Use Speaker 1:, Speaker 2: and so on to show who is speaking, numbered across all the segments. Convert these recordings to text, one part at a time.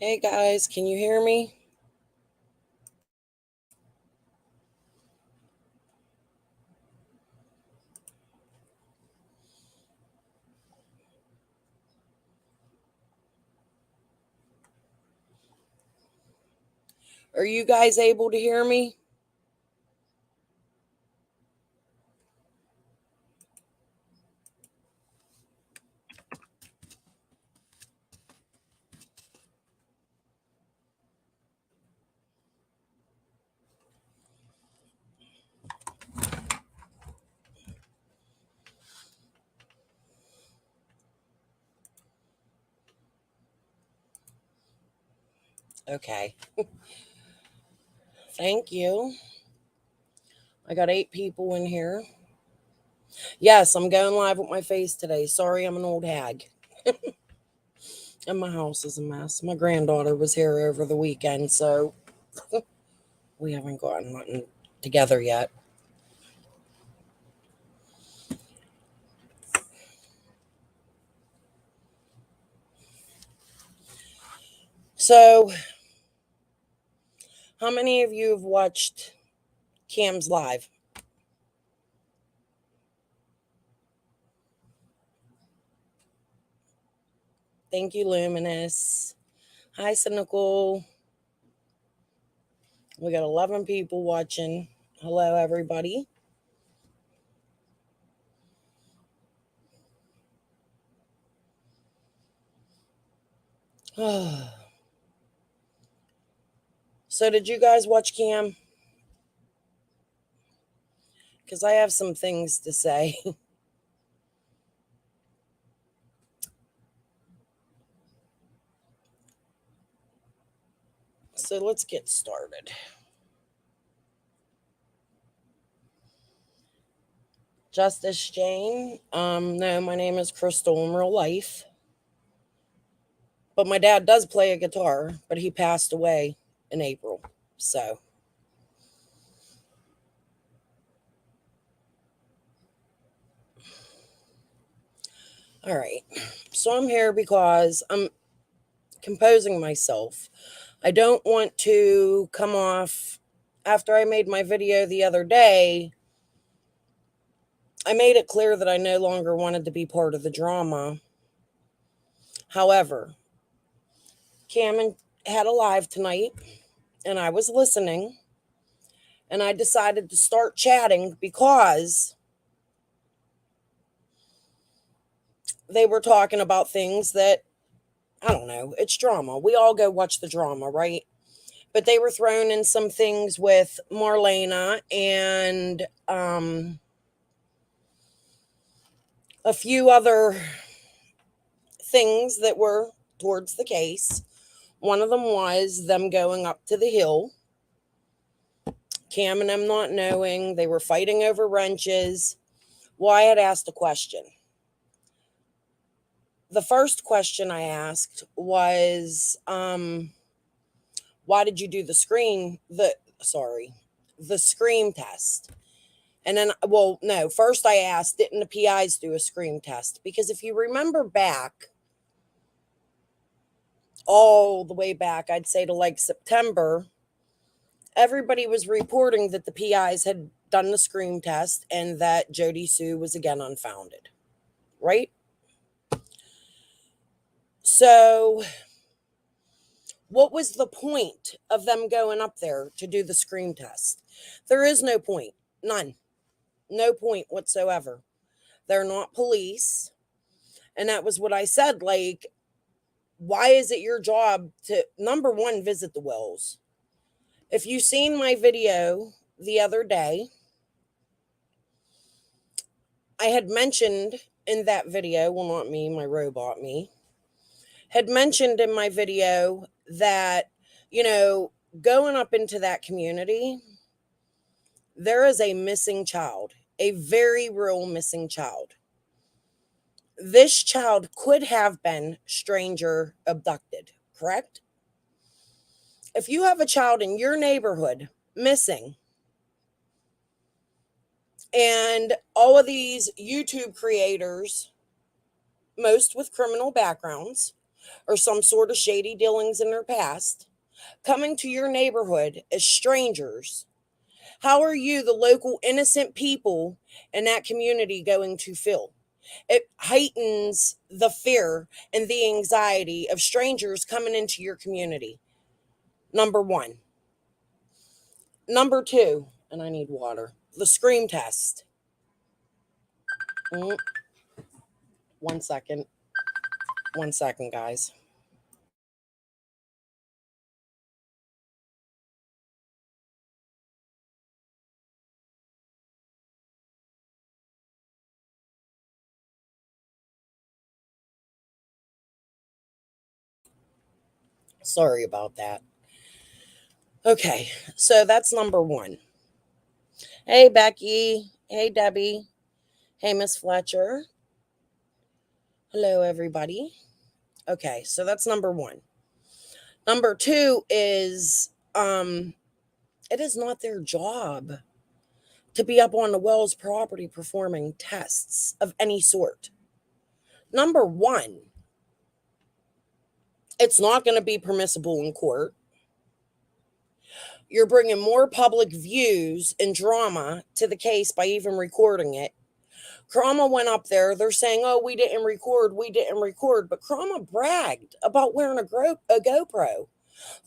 Speaker 1: Hey guys, can you hear me? Are you guys able to hear me? Okay, thank you. I got 8 people in here. Yes, I'm going live with my face today. Sorry, I'm an old hag. And my house is a mess. My granddaughter was here over the weekend, so we haven't gotten nothing together yet. So, how many of you have watched Cam's live? Thank you, Luminous. Hi, Cynical. We got 11 people watching. Hello, everybody. So, did you guys watch Cam? Because I have some things to say. So, let's get started. Justice Jane. No, my name is Crystal in real life. But my dad does play a guitar, but he passed away in April. So, all right. So, I'm here because I'm composing myself. I don't want to come off after I made my video the other day. I made it clear that I no longer wanted to be part of the drama. However, Cameron had a live tonight and I was listening and I decided to start chatting because they were talking about things that I don't know, it's drama. We all go watch the drama, right? But they were thrown in some things with Marlena and a few other things that were towards the case. One of them was them going up to the hill, Cam and them not knowing, they were fighting over wrenches. Well, I had asked a question. The first question I asked was, why did you do the scream test? And then, well, no, first I asked, didn't the PIs do a scream test? Because if you remember back, all the way back, I'd say to like September, everybody was reporting that the PIs had done the scream test and that Jody Sue was again unfounded, right? So, what was the point of them going up there to do the scream test? There is no point. None. No point whatsoever. They're not police. And that was what I said. Like, why is it your job to, number one, visit the wells? If you seen my video the other day, I had mentioned in that video, well, not me, my robot me, had mentioned in my video that, you know, going up into that community, there is a missing child, a very real missing child. This child could have been stranger abducted, correct? If you have a child in your neighborhood missing, and all of these YouTube creators, most with criminal backgrounds, or some sort of shady dealings in their past, coming to your neighborhood as strangers, how are you, the local innocent people in that community, going to feel? It heightens the fear and the anxiety of strangers coming into your community. Number one. Number two, and I need water, the scream test. Mm, 1 second. 1 second, guys. Sorry about that. Okay, so that's number one. Hey, Becky. Hey, Debbie. Hey, Miss Fletcher. Hello, everybody. Okay, so that's number one. Number two is it is not their job to be up on the Wells property performing tests of any sort. Number one, it's not going to be permissible in court. You're bringing more public views and drama to the case by even recording it. Krama went up there. They're saying, oh, we didn't record. But Krama bragged about wearing a GoPro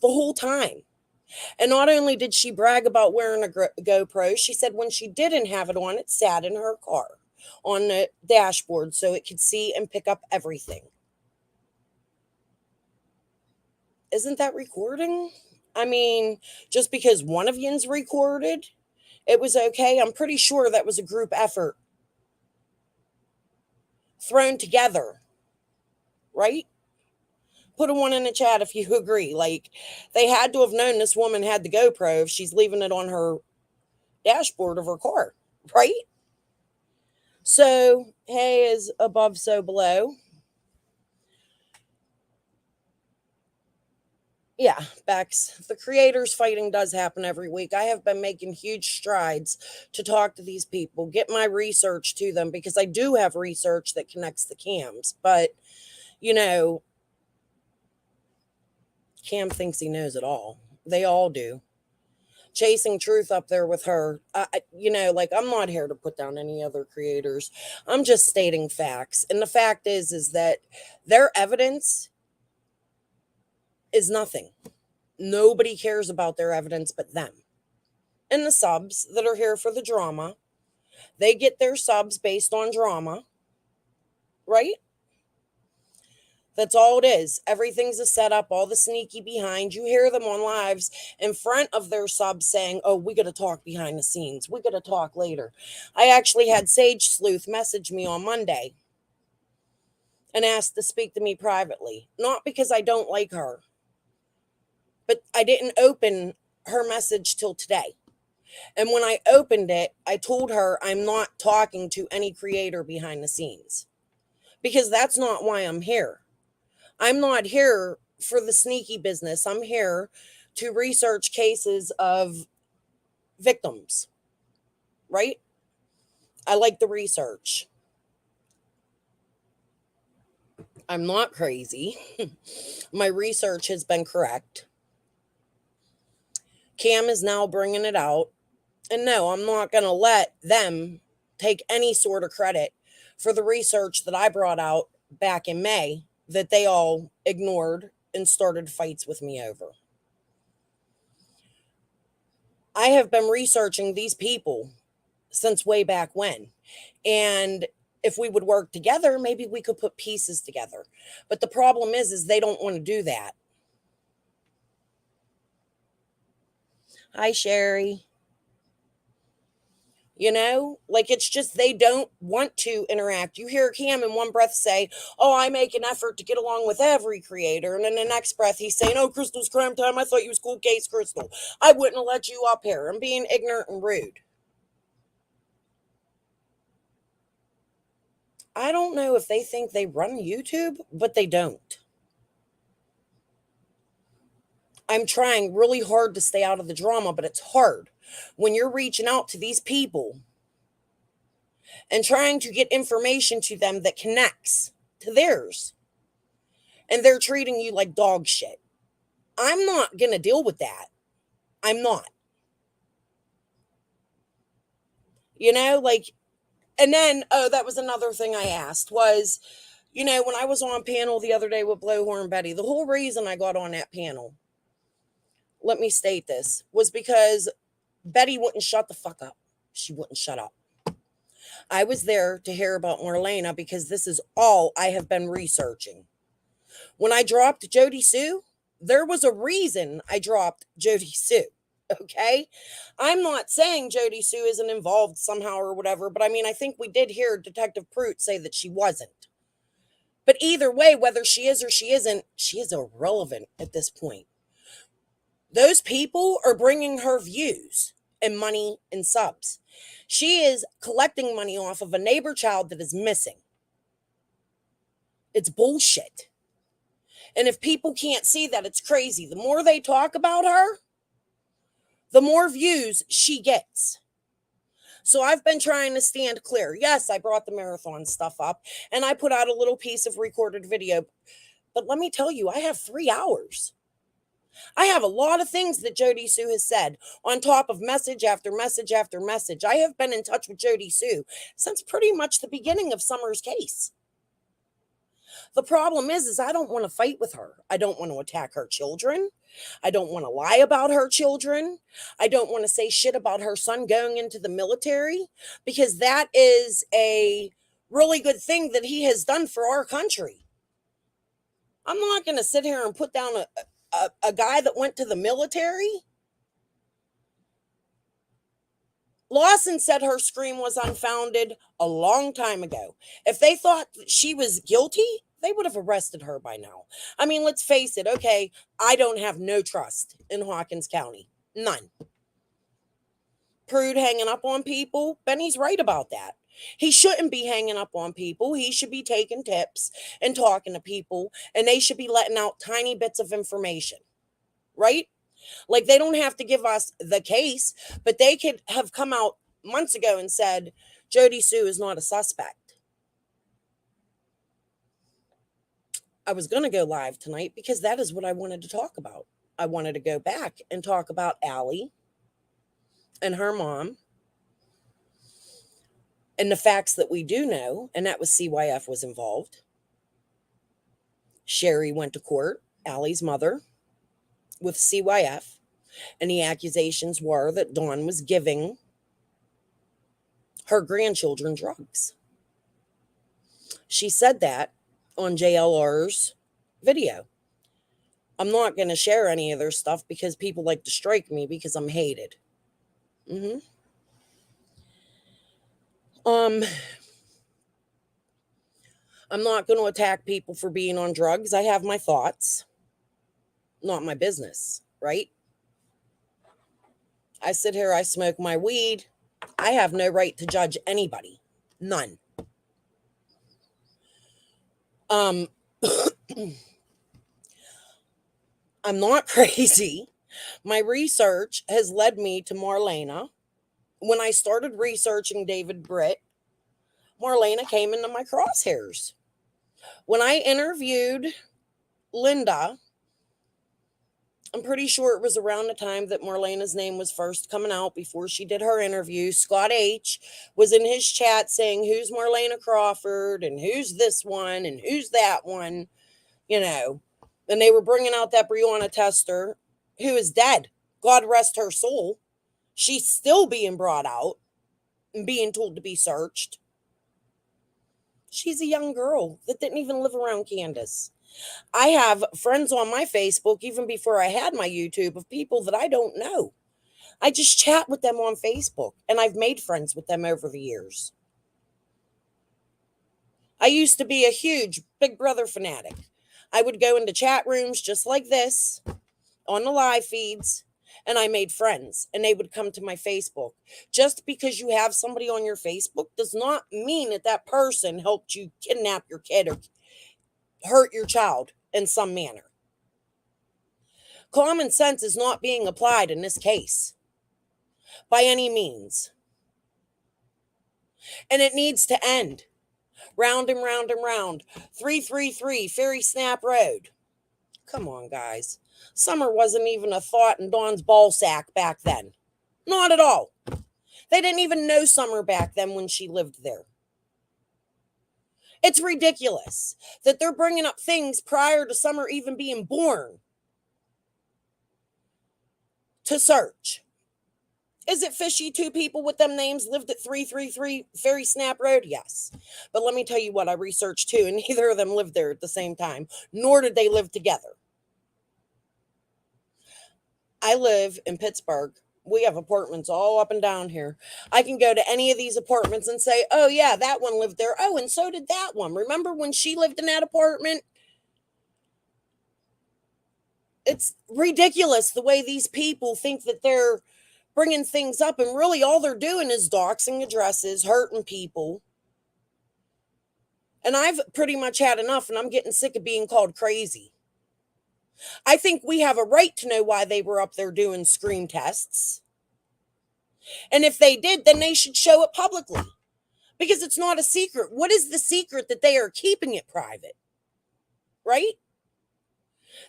Speaker 1: the whole time. And not only did she brag about wearing a GoPro, she said when she didn't have it on, it sat in her car on the dashboard so it could see and pick up everything. Isn't that recording? I mean, just because one of yin's recorded, it was okay. I'm pretty sure that was a group effort thrown together, right? Put a one in the chat if you agree. Like, they had to have known this woman had the GoPro if she's leaving it on her dashboard of her car, right? So, hey is above, so below. Yeah, Bex, the creators fighting does happen every week. I have been making huge strides to talk to these people, get my research to them, because I do have research that connects the cams. But, you know, Cam thinks he knows it all. They all do. Chasing Truth up there with her. Like, I'm not here to put down any other creators. I'm just stating facts. And the fact is that their evidence is nothing. Nobody cares about their evidence but them. And the subs that are here for the drama, they get their subs based on drama, right? That's all it is. Everything's a setup, all the sneaky behind. You hear them on lives in front of their subs saying, oh, we got to talk behind the scenes. We got to talk later. I actually had Sage Sleuth message me on Monday and asked to speak to me privately. Not because I don't like her, but I didn't open her message till today. And when I opened it, I told her I'm not talking to any creator behind the scenes because that's not why I'm here. I'm not here for the sneaky business. I'm here to research cases of victims, right? I like the research. I'm not crazy. My research has been correct. Cam is now bringing it out. And no, I'm not going to let them take any sort of credit for the research that I brought out back in May that they all ignored and started fights with me over. I have been researching these people since way back when. And if we would work together, maybe we could put pieces together. But the problem is they don't want to do that. Hi, Sherry. Like, it's just they don't want to interact. You hear Cam in one breath say, oh, I make an effort to get along with every creator. And in the next breath, he's saying, oh, Crystal's crime time. I thought you was cool case, Crystal. I wouldn't have let you up here. I'm being ignorant and rude. I don't know if they think they run YouTube, but they don't. I'm trying really hard to stay out of the drama, but it's hard when you're reaching out to these people and trying to get information to them that connects to theirs. and they're treating you like dog shit. I'm not going to deal with that. I'm not. You know, like, and then, oh, that was another thing I asked was, you know, when I was on panel the other day with Blowhorn Betty, the whole reason I got on that panel, let me state this, was because Betty wouldn't shut the fuck up. She wouldn't shut up. I was there to hear about Marlena because this is all I have been researching. When I dropped Jody Sue, there was a reason I dropped Jody Sue. Okay. I'm not saying Jody Sue isn't involved somehow or whatever, but I mean, I think we did hear Detective Pruitt say that she wasn't. But either way, whether she is or she isn't, she is irrelevant at this point. Those people are bringing her views and money and subs. She is collecting money off of a neighbor child that is missing. It's bullshit. And if people can't see that, it's crazy. The more they talk about her, the more views she gets. So I've been trying to stand clear. Yes, I brought the marathon stuff up and I put out a little piece of recorded video. But let me tell you, I have 3 hours. I have a lot of things that Jody Sue has said on top of message after message after message. I have been in touch with Jody Sue since pretty much the beginning of Summer's case. The problem is I don't want to fight with her. I don't want to attack her children. I don't want to lie about her children. I don't want to say shit about her son going into the military because that is a really good thing that he has done for our country. I'm not going to sit here and put down a guy that went to the military. Lawson said her scream was unfounded a long time ago. If they thought she was guilty, they would have arrested her by now. I mean, let's face it. Okay, I don't have no trust in Hawkins County. None. Prude hanging up on people. Benny's right about that. He shouldn't be hanging up on people. He should be taking tips and talking to people, and they should be letting out tiny bits of information, right? Like they don't have to give us the case, but they could have come out months ago and said, Jody Sue is not a suspect. I was going to go live tonight because that is what I wanted to talk about. I wanted to go back and talk about Allie and her mom and the facts that we do know, and that was CYF was involved. Sherry went to court, Allie's mother, with CYF, and the accusations were that Dawn was giving her grandchildren drugs. She said that on JLR's video. I'm not going to share any of their stuff because people like to strike me because I'm hated. I'm not going to attack people for being on drugs. I have my thoughts. Not my business, right? I sit here, I smoke my weed. I have no right to judge anybody. None. I'm not crazy. My research has led me to Marlena. When I started researching David Britt, Marlena came into my crosshairs. When I interviewed Linda, I'm pretty sure it was around the time that Marlena's name was first coming out before she did her interview. Scott H. was in his chat saying, who's Marlena Crawford and who's this one and who's that one, you know. And they were bringing out that Breonna Tester, who is dead. God rest her soul. She's still being brought out and being told to be searched. She's a young girl that didn't even live around Candace. I have friends on my Facebook, even before I had my YouTube, of people that I don't know. I just chat with them on Facebook, and I've made friends with them over the years. I used to be a huge Big Brother fanatic. I would go into chat rooms just like this on the live feeds, and I made friends, and they would come to my Facebook. Just because you have somebody on your Facebook does not mean that that person helped you kidnap your kid or hurt your child in some manner. Common sense is not being applied in this case by any means. And it needs to end. Round and round and round. 333 Ferry Snap Road. Come on, guys. Summer wasn't even a thought in Dawn's ball sack back then. Not at all. They didn't even know Summer back then when she lived there. It's ridiculous that they're bringing up things prior to Summer even being born to search. Is it fishy 2 people with them names lived at 333 Ferry Snap Road? Yes. But let me tell you what, I researched too, and neither of them lived there at the same time, nor did they live together. I live in Pittsburgh. We have apartments all up and down here. I can go to any of these apartments and say, oh, yeah, that one lived there. Oh, and so did that one. Remember when she lived in that apartment? It's ridiculous the way these people think that they're bringing things up, and really all they're doing is doxing addresses, hurting people. And I've pretty much had enough, and I'm getting sick of being called crazy. I think we have a right to know why they were up there doing screen tests. And if they did, then they should show it publicly. Because it's not a secret. What is the secret that they are keeping it private? Right?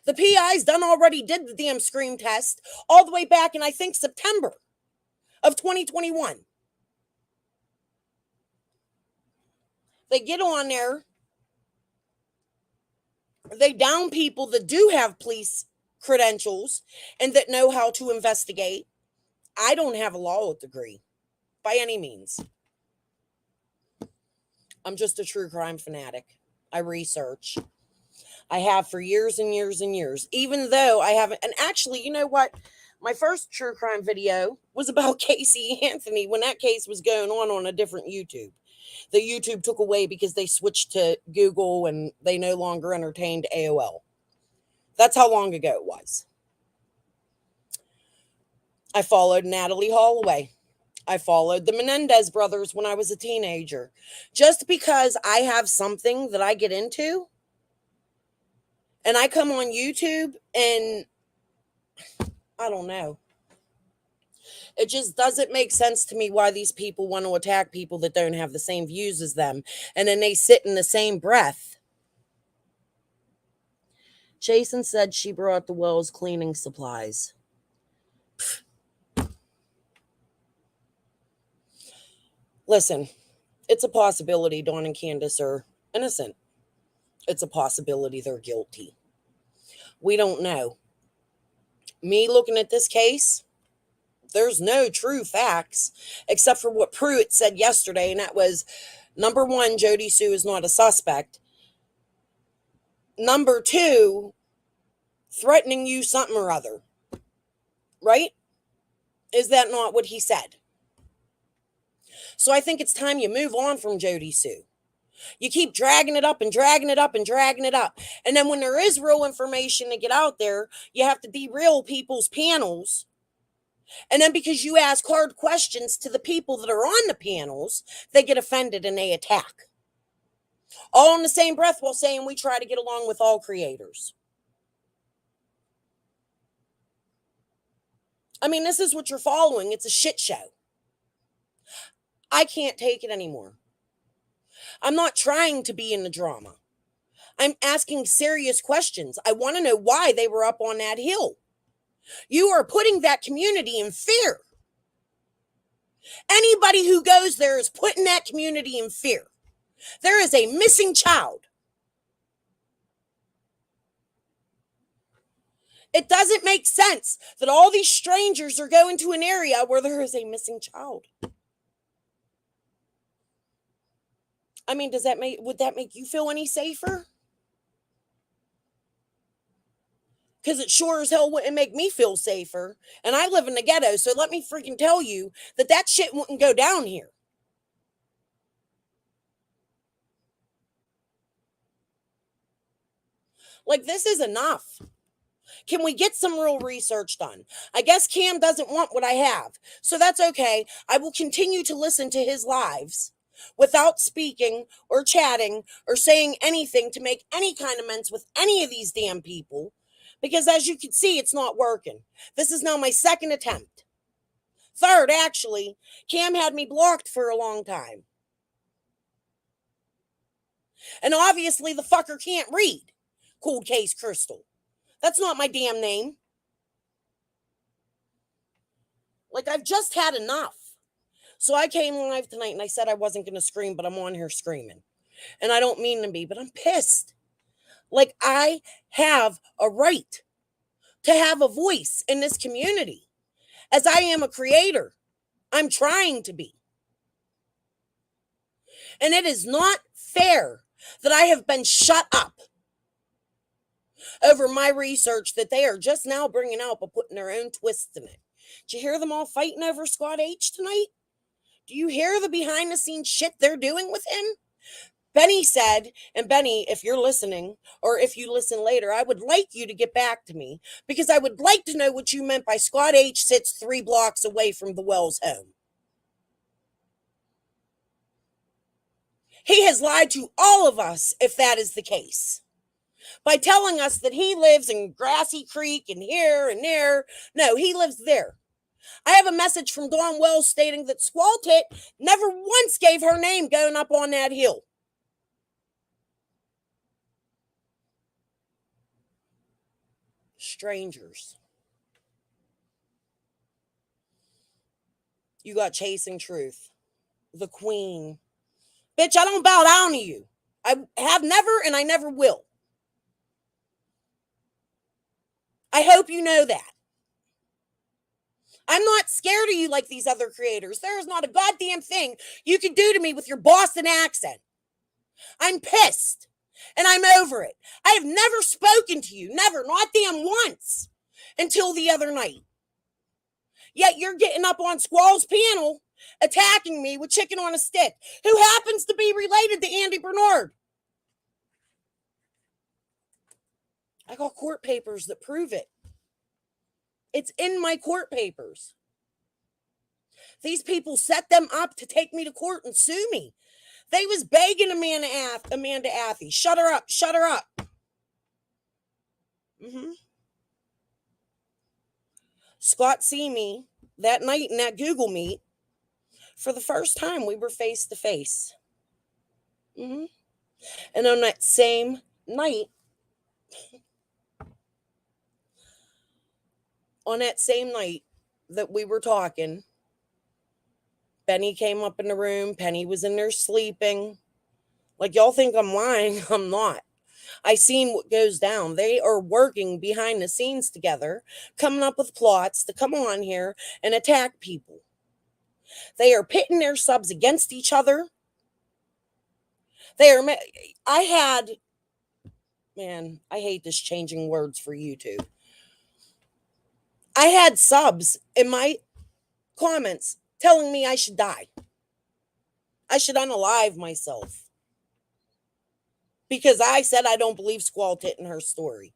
Speaker 1: The PIs done already did the damn screen test all the way back in, I think, September of 2021. They get on there. They down people that do have police credentials and that know how to investigate. I don't have a law degree by any means. I'm just a true crime fanatic. I research. I have for years and years and years, even though I haven't. And actually, you know what? My first true crime video was about Casey Anthony when that case was going on a different YouTube. The YouTube took away because they switched to Google and they no longer entertained AOL. That's how long ago it was. I followed Natalie Holloway. I followed the Menendez brothers when I was a teenager. Just because I have something that I get into and I come on YouTube and I don't know. It just doesn't make sense to me why these people want to attack people that don't have the same views as them. And then they sit in the same breath. Jason said she brought the Wells cleaning supplies. Listen, it's a possibility Dawn and Candace are innocent. It's a possibility they're guilty. We don't know. Me looking at this case, there's no true facts except for what Pruitt said yesterday, and that was, number 1, Jody Sue is not a suspect. Number 2, threatening you something or other. Right? Is that not what he said? So I think it's time you move on from Jody Sue. You keep dragging it up and dragging it up and dragging it up. And then when there is real information to get out there, you have to derail people's panels. And then because you ask hard questions to the people that are on the panels, they get offended and they attack. All in the same breath while saying we try to get along with all creators. I mean, this is what you're following. It's a shit show. I can't take it anymore. I'm not trying to be in the drama. I'm asking serious questions. I want to know why they were up on that hill. You are putting that community in fear. Anybody who goes there is putting that community in fear. There is a missing child. It doesn't make sense that all these strangers are going to an area where there is a missing child. I mean, would that make you feel any safer? Because it sure as hell wouldn't make me feel safer. And I live in the ghetto, so let me freaking tell you that shit wouldn't go down here. Like, this is enough. Can we get some real research done? I guess Cam doesn't want what I have, so that's okay. I will continue to listen to his lives without speaking or chatting or saying anything to make any kind of amends with any of these damn people, because as you can see, it's not working. This is now my second attempt. Third, actually. Cam had me blocked for a long time. And obviously the fucker can't read. Cold Case Crystal. That's not my damn name. Like, I've just had enough. So I came live tonight and I said I wasn't going to scream, but I'm on here screaming. And I don't mean to be, but I'm pissed. Like, I have a right to have a voice in this community. As I am a creator, I'm trying to be. And it is not fair that I have been shut up over my research that they are just now bringing out but putting their own twists in it. Did you hear them all fighting over Squad H tonight? Do you hear the behind the scenes shit they're doing with him? Benny said, and Benny, if you're listening, or if you listen later, I would like you to get back to me because I would like to know what you meant by Squad H sits 3 blocks away from the Wells home. He has lied to all of us if that is the case. By telling us that he lives in Grassy Creek and here and there. No, he lives there. I have a message from Dawn Wells stating that Squall Tit never once gave her name going up on that hill. Strangers. You got Chasing Truth. The Queen. Bitch, I don't bow down to you. I have never and I never will. I hope you know that. I'm not scared of you like these other creators. There is not a goddamn thing you can do to me with your Boston accent. I'm pissed. And I'm over it. I have never spoken to you. Never. Not damn once. Until the other night. Yet you're getting up on Squall's panel attacking me with chicken on a stick. Who happens to be related to Andy Bernard. I got court papers that prove it. It's in my court papers. These people set them up to take me to court and sue me. They was begging Amanda Athey, shut her up, shut her up. Scott see me that night in that Google Meet. For the first time, we were face to face. And on that same night, that we were talking, Benny came up in the room. Penny was in there sleeping. Like, y'all think I'm lying. I'm not. I seen what goes down. They are working behind the scenes together, coming up with plots to come on here and attack people. They are pitting their subs against each other. I hate this changing words for YouTube. I had subs in my comments telling me I should die. I should unalive myself. Because I said I don't believe Squall Tit in her story.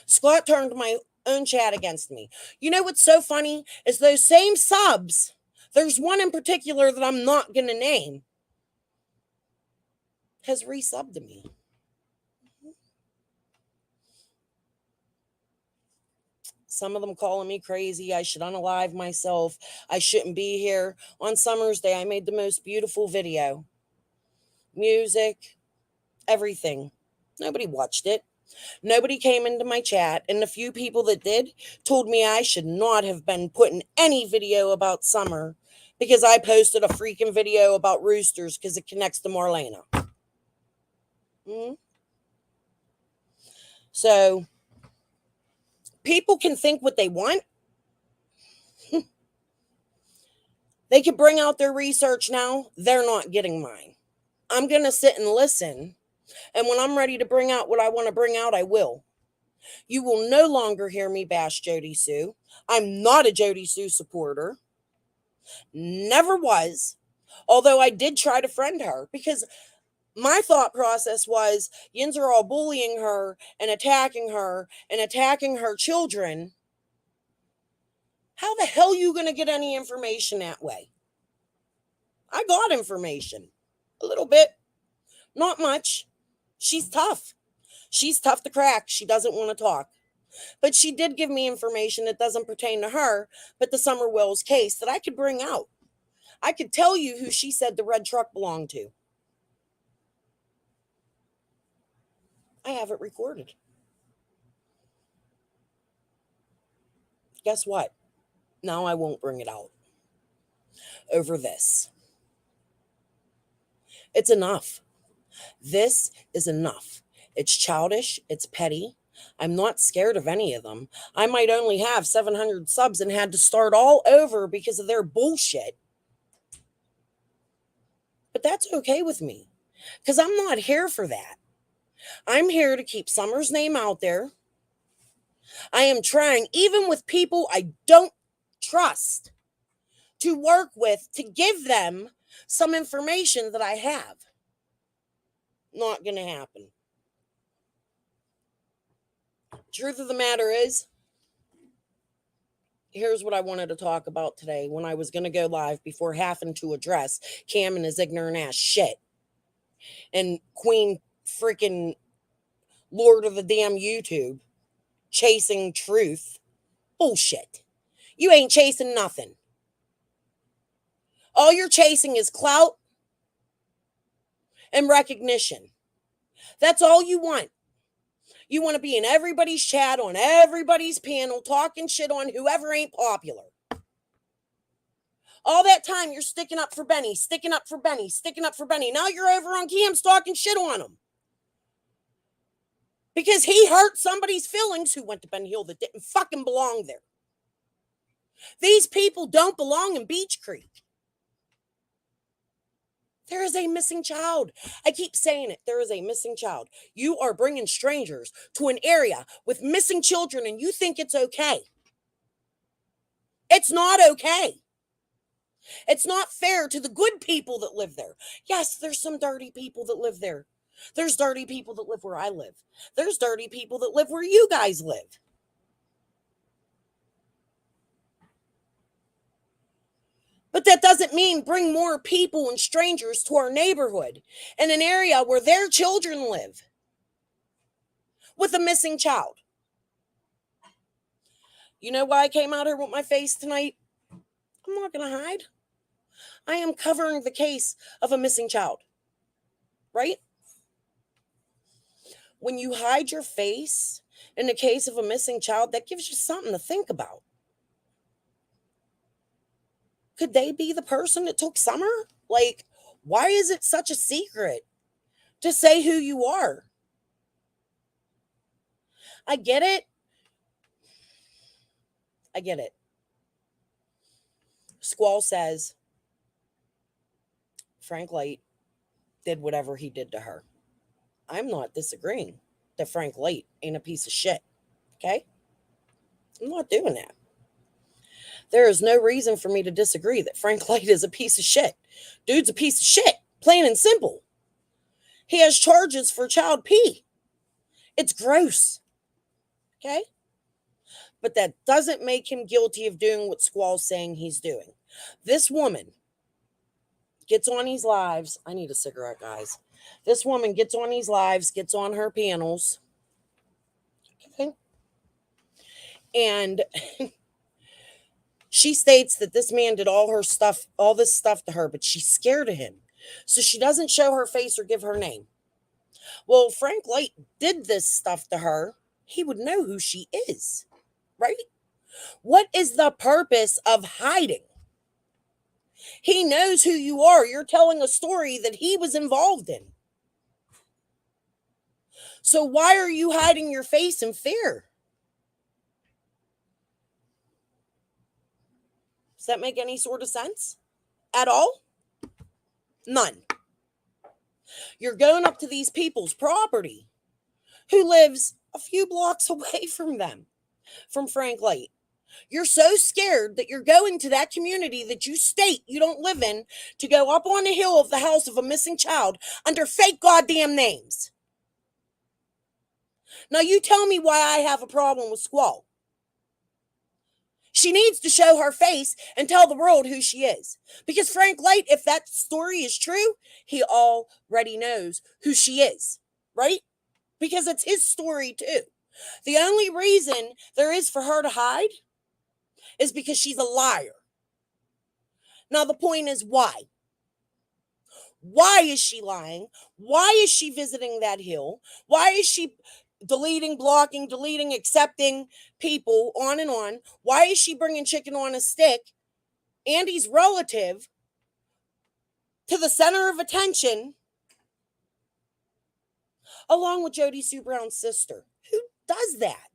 Speaker 1: Scott turned my own chat against me. You know what's so funny? Is those same subs, there's one in particular that I'm not going to name, has resubbed to me. Some of them calling me crazy. I should unalive myself. I shouldn't be here. On Summer's Day, I made the most beautiful video. Music, everything. Nobody watched it. Nobody came into my chat. And the few people that did told me I should not have been putting any video about Summer because I posted a freaking video about roosters because it connects to Marlena. So people can think what they want. They can bring out their research now. They're not getting mine. I'm going to sit and listen. And when I'm ready to bring out what I want to bring out, I will. You will no longer hear me bash Jody Sue. I'm not a Jody Sue supporter. Never was. Although I did try to friend her because my thought process was yins are all bullying her and attacking her children. How the hell are you going to get any information that way? I got information. A little bit. Not much. She's tough. She's tough to crack. She doesn't want to talk. But she did give me information that doesn't pertain to her, but the Summer Wells case that I could bring out. I could tell you who she said the red truck belonged to. I have it recorded. Guess what? Now I won't bring it out over this. It's enough. This is enough. It's childish. It's petty. I'm not scared of any of them. I might only have 700 subs and had to start all over because of their bullshit. But that's okay with me because I'm not here for that. I'm here to keep Summer's name out there. I am trying, even with people I don't trust, to work with to give them some information that I have. Not going to happen. Truth of the matter is, here's what I wanted to talk about today when I was going to go live before having to address Cam and his ignorant ass shit. And Queen freaking Lord of the damn YouTube chasing truth. Bullshit. You ain't chasing nothing. All you're chasing is clout and recognition. That's all you want. You want to be in everybody's chat, on everybody's panel, talking shit on whoever ain't popular. All that time you're sticking up for Benny, sticking up for Benny, sticking up for Benny. Now you're over on Cam's talking shit on him. Because he hurt somebody's feelings who went to Ben Hill that didn't fucking belong there. These people don't belong in Beach Creek. There is a missing child. I keep saying it. There is a missing child. You are bringing strangers to an area with missing children and you think it's okay. It's not okay. It's not fair to the good people that live there. Yes, there's some dirty people that live there. There's dirty people that live where I live. There's dirty people that live where you guys live. But that doesn't mean bring more people and strangers to our neighborhood in an area where their children live with a missing child. You know why I came out here with my face tonight? I'm not going to hide. I am covering the case of a missing child, right? When you hide your face in the case of a missing child, that gives you something to think about. Could they be the person that took Summer? Like, why is it such a secret to say who you are? I get it. I get it. Squall says Frank Light did whatever he did to her. I'm not disagreeing that Frank Light ain't a piece of shit. Okay? I'm not doing that. There is no reason for me to disagree that Frank Light is a piece of shit. Dude's a piece of shit, plain and simple. He has charges for child P. It's gross. Okay? But that doesn't make him guilty of doing what Squall's saying he's doing. This woman gets on these lives. I need a cigarette, guys. This woman gets on these lives, gets on her panels. Okay? And she states that this man did all this stuff to her, but she's scared of him. So she doesn't show her face or give her name. Well, Frank Light did this stuff to her. He would know who she is, right? What is the purpose of hiding? He knows who you are. You're telling a story that he was involved in. So why are you hiding your face in fear? Does that make any sort of sense at all? None. You're going up to these people's property who lives a few blocks away from them, from Frank Light. You're so scared that you're going to that community that you state you don't live in to go up on the hill of the house of a missing child under fake goddamn names. Now you tell me why I have a problem with Squall. She needs to show her face and tell the world who she is. Because Frank Light, if that story is true, he already knows who she is, right? Because it's his story too. The only reason there is for her to hide is because she's a liar. Now the point is why? Why is she lying? Why is she visiting that hill? Why is she deleting, blocking, deleting, accepting people, on and on? Why is she bringing chicken on a stick, Andy's relative, to the center of attention, along with Jody Sue Brown's sister? Who does that?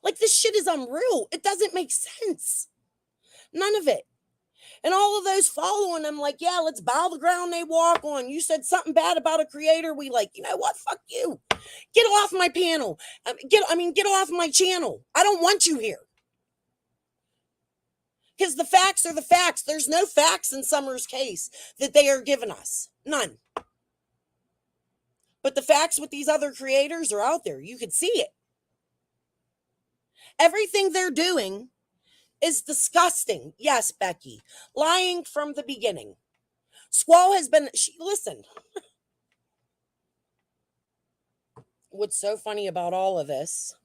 Speaker 1: Like, this shit is unreal. It doesn't make sense. None of it. And all of those following them, like, yeah, let's bow the ground they walk on. You said something bad about a creator. We like, you know what? Fuck you. Get off my panel. Get off my channel. I don't want you here. Because the facts are the facts. There's no facts in Summer's case that they are giving us. None. But the facts with these other creators are out there. You could see it. Everything they're doing is disgusting. Yes, Becky. Lying from the beginning. Squall has been... listen. What's so funny about all of this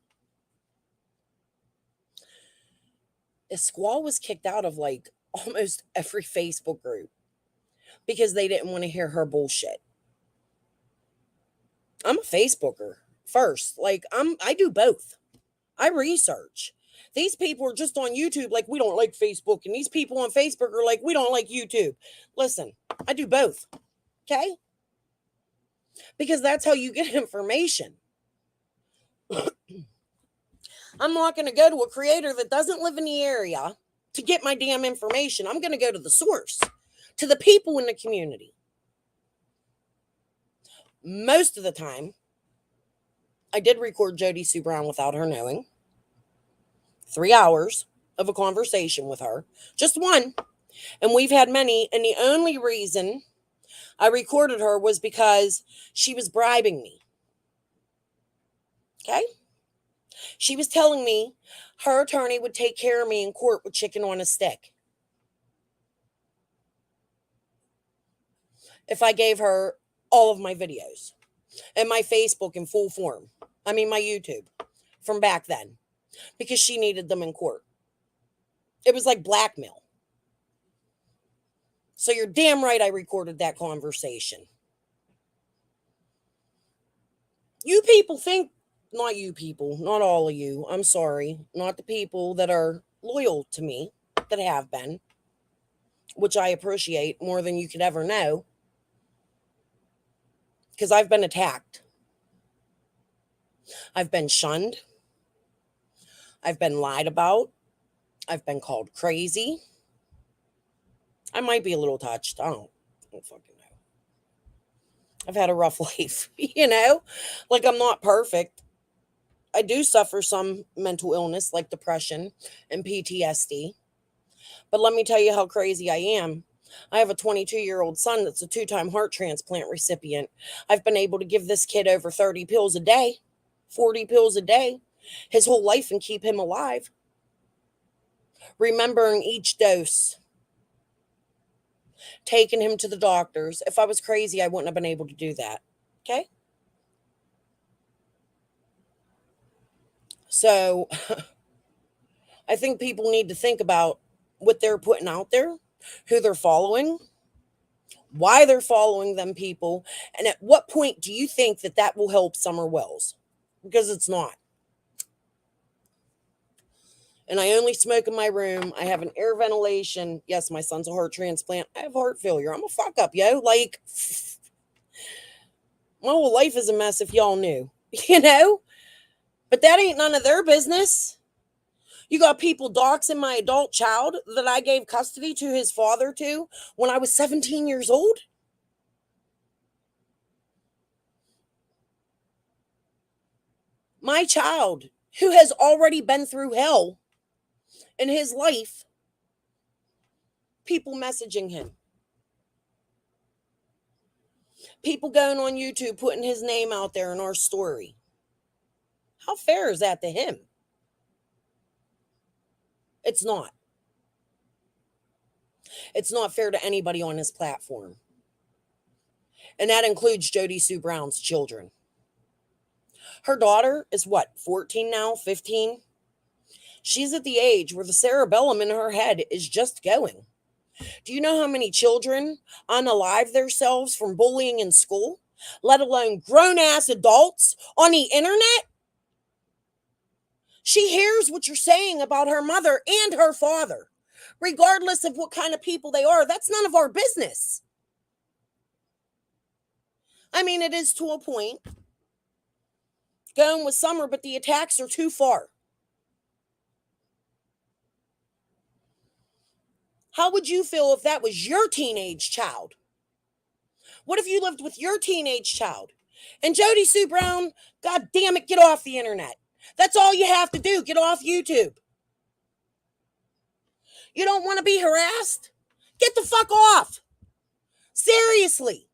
Speaker 1: is Squall was kicked out of like almost every Facebook group because they didn't want to hear her bullshit. I'm a Facebooker first. Like, I do both. I research. These people are just on YouTube like, we don't like Facebook. And these people on Facebook are like, we don't like YouTube. Listen, I do both. Okay? Because that's how you get information. I'm not going to go to a creator that doesn't live in the area to get my damn information. I'm going to go to the source, to the people in the community. Most of the time, I did record Jody Sue Brown without her knowing. 3 hours of a conversation with her. Just one. And we've had many. And the only reason I recorded her was because she was bribing me. Okay? She was telling me her attorney would take care of me in court with chicken on a stick if I gave her all of my videos and my Facebook in full form. I mean, my YouTube from back then, because she needed them in court. It was like blackmail. So you're damn right I recorded that conversation. You people think, not you people, not all of you, I'm sorry, not the people that are loyal to me, that have been, which I appreciate more than you could ever know, because I've been attacked. I've been shunned. I've been lied about. I've been called crazy. I might be a little touched. I don't fucking know. I've had a rough life, Like, I'm not perfect. I do suffer some mental illness like depression and PTSD. But let me tell you how crazy I am. I have a 22-year-old son that's a 2-time heart transplant recipient. I've been able to give this kid over 30 pills a day, 40 pills a day, his whole life, and keep him alive. Remembering each dose. Taking him to the doctors. If I was crazy, I wouldn't have been able to do that. Okay? So, I think people need to think about what they're putting out there, who they're following, why they're following them people, and at what point do you think that that will help Summer Wells? Because it's not. And I only smoke in my room. I have an air ventilation. Yes, my son's a heart transplant. I have heart failure. I'm a fuck up, yo. Like, my whole life is a mess if y'all knew, But that ain't none of their business. You got people doxing my adult child that I gave custody to his father to when I was 17 years old. My child, who has already been through hell in his life, people messaging him. People going on YouTube, putting his name out there in our story. How fair is that to him? It's not. It's not fair to anybody on his platform. And that includes Jody Sue Brown's children. Her daughter is what, 14 now, 15? She's at the age where the cerebellum in her head is just going. Do you know how many children unalive themselves from bullying in school, let alone grown ass adults on the internet? She hears what you're saying about her mother and her father, regardless of what kind of people they are. That's none of our business. I mean, it is to a point going with Summer, but the attacks are too far. How would you feel if that was your teenage child? What if you lived with your teenage child? And Jody Sue Brown, God damn it, get off the internet. That's all you have to do. Get off YouTube. You don't want to be harassed? Get the fuck off. Seriously.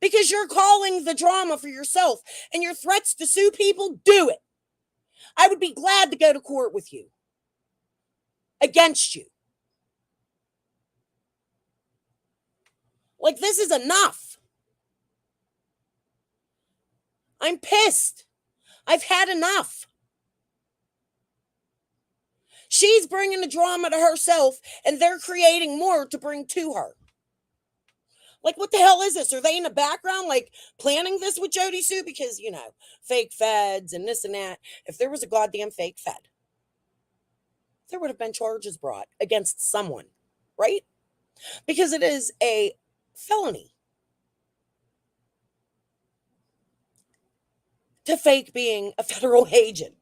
Speaker 1: Because you're calling the drama for yourself and your threats to sue people, do it. I would be glad to go to court with you. Against you. Like, this is enough. I'm pissed. I've had enough. She's bringing the drama to herself, and they're creating more to bring to her. Like, what the hell is this? Are they in the background, like, planning this with Jody Sue? Because, you know, fake feds and this and that. If there was a goddamn fake fed, there would have been charges brought against someone, right? Because it is a felony to fake being a federal agent.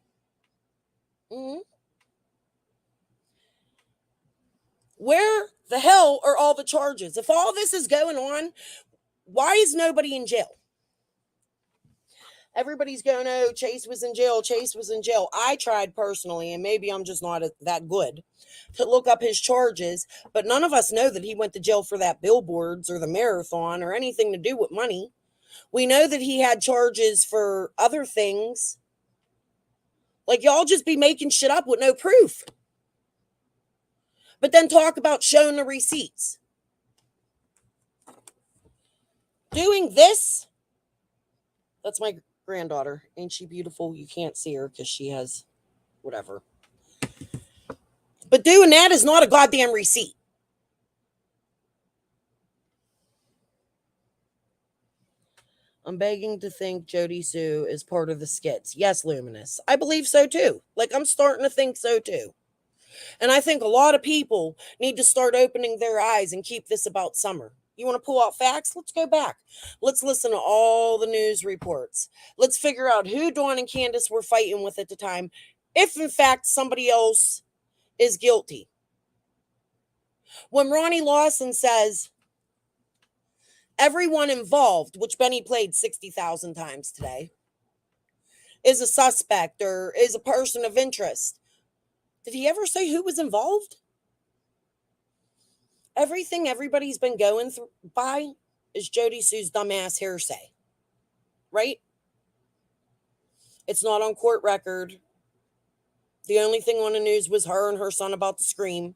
Speaker 1: Mm-hmm. Where the hell are all the charges? If all this is going on, why is nobody in jail? Everybody's going, oh, Chase was in jail. Chase was in jail. I tried personally, and maybe I'm just not that good, to look up his charges, but none of us know that he went to jail for that billboards or the marathon or anything to do with money. We know that he had charges for other things. Like, y'all just be making shit up with no proof. But then talk about showing the receipts. Doing this, that's my granddaughter. Ain't she beautiful? You can't see her because she has whatever. But doing that is not a goddamn receipt. I'm begging to think Jody Sue is part of the skits. Yes, Luminous. I believe so too. Like, I'm starting to think so too. And I think a lot of people need to start opening their eyes and keep this about Summer. You want to pull out facts? Let's go back. Let's listen to all the news reports. Let's figure out who Dawn and Candace were fighting with at the time, if in fact somebody else is guilty. When Ronnie Lawson says everyone involved, which Benny played 60,000 times today, is a suspect or is a person of interest, did he ever say who was involved? Everything everybody's been going through by is Jody Sue's dumbass hearsay, right? It's not on court record. The only thing on the news was her and her son about to scream,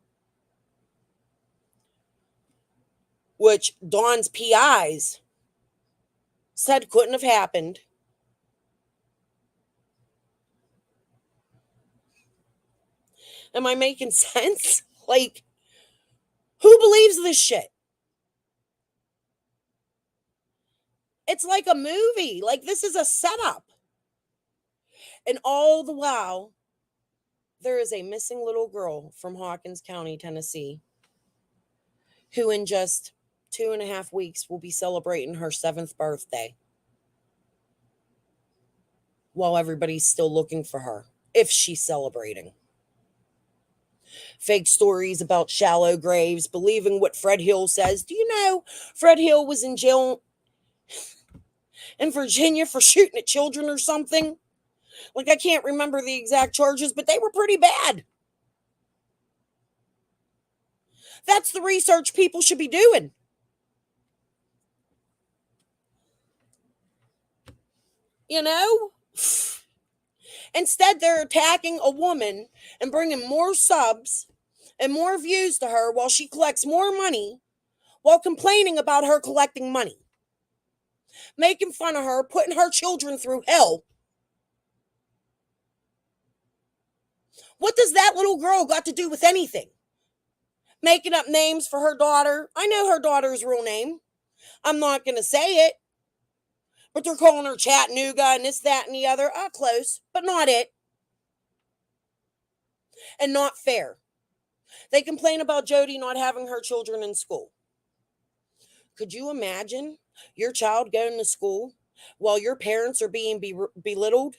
Speaker 1: which Dawn's PIs said couldn't have happened. Am I making sense? Like, who believes this shit? It's like a movie. Like, this is a setup. And all the while, there is a missing little girl from Hawkins County, Tennessee, who in just 2.5 weeks will be celebrating her 7th birthday, while everybody's still looking for her, if she's celebrating. Fake stories about shallow graves, believing what Fred Hill says. Do you know Fred Hill was in jail in Virginia for shooting at children or something? Like, I can't remember the exact charges, but they were pretty bad. That's the research people should be doing. You know? Instead, they're attacking a woman and bringing more subs and more views to her while she collects more money, while complaining about her collecting money. Making fun of her, putting her children through hell. What does that little girl got to do with anything? making up names for her daughter. I know her daughter's real name. I'm not going to say it, but they're calling her Chattanooga and this, that, and the other. Close, but not it. And not fair. They complain about Jody not having her children in school. Could you imagine your child going to school while your parents are being belittled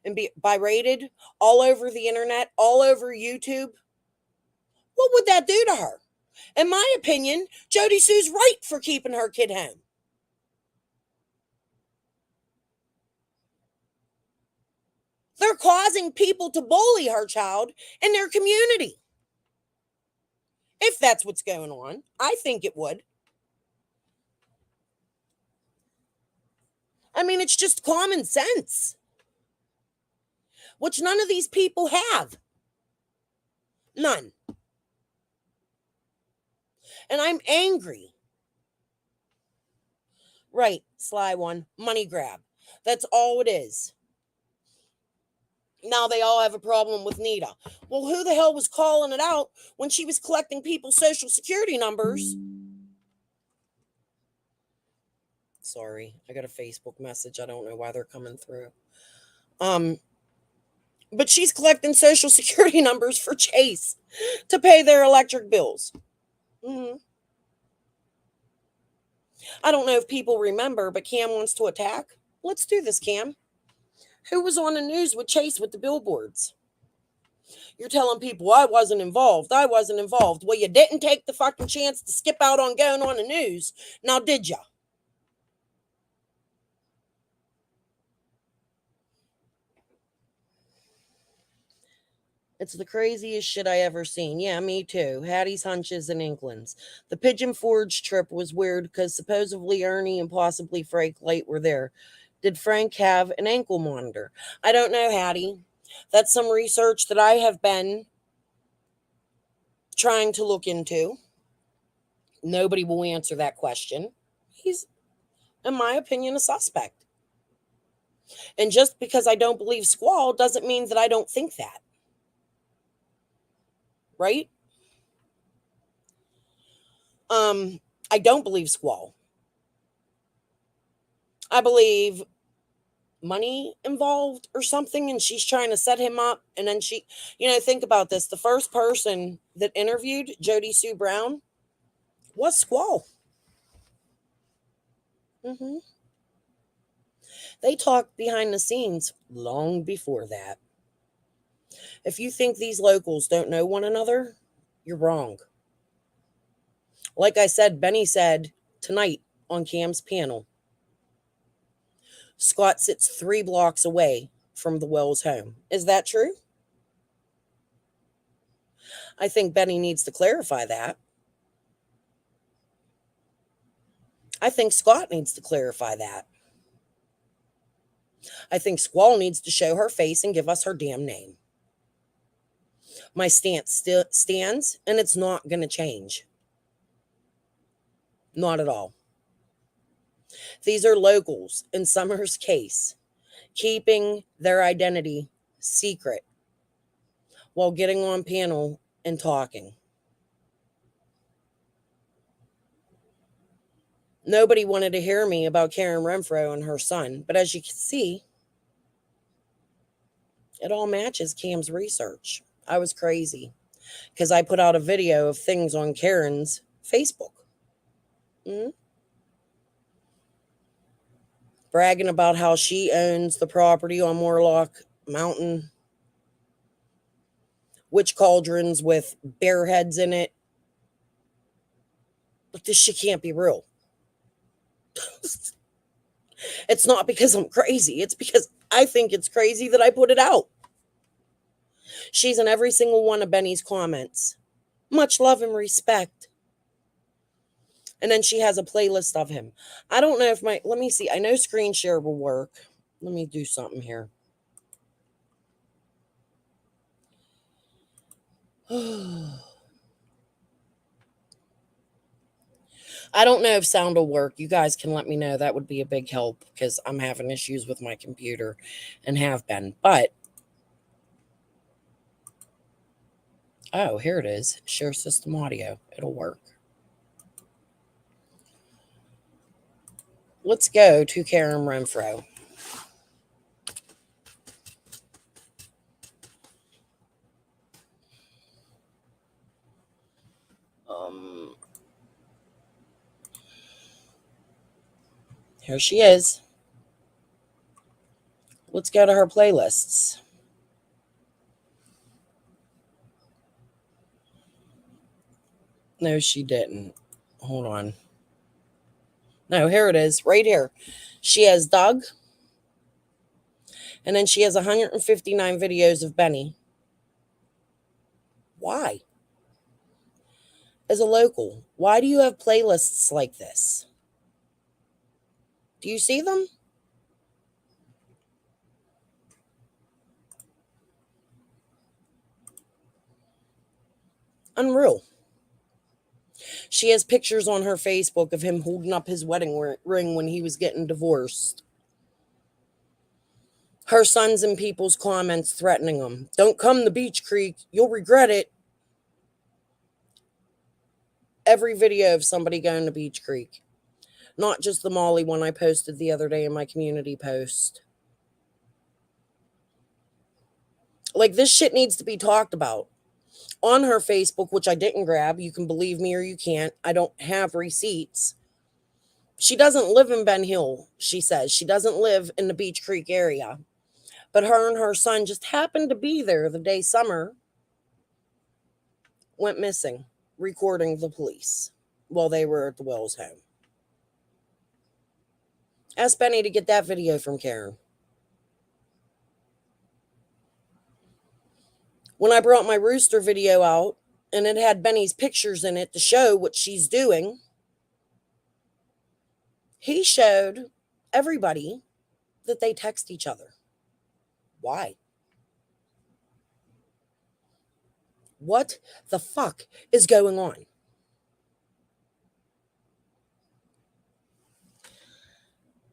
Speaker 1: and berated all over the internet, all over YouTube? What would that do to her? In my opinion, Jody Sue's right for keeping her kid home. They're causing people to bully her child in their community. If that's what's going on, I think it would. I mean, it's just common sense, which none of these people have. None. And I'm angry. Right, sly one. Money grab. That's all it is. Now they all have a problem with Nita. Well, who the hell was calling it out when she was collecting people's social security numbers? Sorry, I got a Facebook message. I don't know why they're coming through. But she's collecting social security numbers for Chase to pay their electric bills. Mm-hmm. I don't know if people remember, but Cam wants to attack. Let's do this, Cam. Who was on the news with Chase with the billboards? You're telling people I wasn't involved. I wasn't involved. Well, you didn't take the fucking chance to skip out on going on the news. Now, did ya? It's the craziest shit I ever seen. Yeah, me too. Hattie's hunches and inklings. The Pigeon Forge trip was weird because supposedly Ernie and possibly Frank Light were there. Did Frank have an ankle monitor? I don't know, Hattie. That's some research that I have been trying to look into. Nobody will answer that question. He's, in my opinion, a suspect. And just because I don't believe Squall doesn't mean that I don't think that. Right? I don't believe Squall. I believe money involved or something, and she's trying to set him up. And then she, think about this. The first person that interviewed Jody Sue Brown was Squall. Mm-hmm. They talked behind the scenes long before that. If you think these locals don't know one another, you're wrong. Like I said, Benny said tonight on Cam's panel, Scott sits 3 blocks away from the Wells home. Is that true? I think Benny needs to clarify that. I think Scott needs to clarify that. I think Squall needs to show her face and give us her damn name. My stance still stands, and it's not going to change. Not at all. These are locals, in Summer's case, keeping their identity secret while getting on panel and talking. Nobody wanted to hear me about Karen Renfro and her son, but as you can see, it all matches Cam's research. I was crazy because I put out a video of things on Karen's Facebook. Mm-hmm. Bragging about how she owns the property on Morlock Mountain, witch cauldrons with bear heads in it. But this shit can't be real. It's not because I'm crazy. It's because I think it's crazy that I put it out. She's in every single one of Benny's comments. Much love and respect. And then she has a playlist of him. I don't know if let me see. I know screen share will work. Let me do something here. I don't know if sound will work. You guys can let me know. That would be a big help because I'm having issues with my computer and have been. But Oh, here it is. Share system audio. It'll work. Let's go to Karen Renfro. Here she is. Let's go to her playlists. No, she didn't. Hold on. No, here it is. Right here. She has Doug. And then she has 159 videos of Benny. Why? As a local, why do you have playlists like this? Do you see them? Unreal. She has pictures on her Facebook of him holding up his wedding ring when he was getting divorced. Her sons and people's comments threatening him. Don't come to Beach Creek. You'll regret it. Every video of somebody going to Beach Creek. Not just the Molly one I posted the other day in my community post. Like, this shit needs to be talked about. On her Facebook, which I didn't grab, you can believe me or you can't. I don't have receipts. She doesn't live in Ben Hill, she says. She doesn't live in the Beach Creek area. But her and her son just happened to be there the day Summer went missing, recording the police while they were at the Wells home. Ask Benny to get that video from Karen. When I brought my rooster video out and it had Benny's pictures in it to show what she's doing, he showed everybody that they text each other. Why? What the fuck is going on?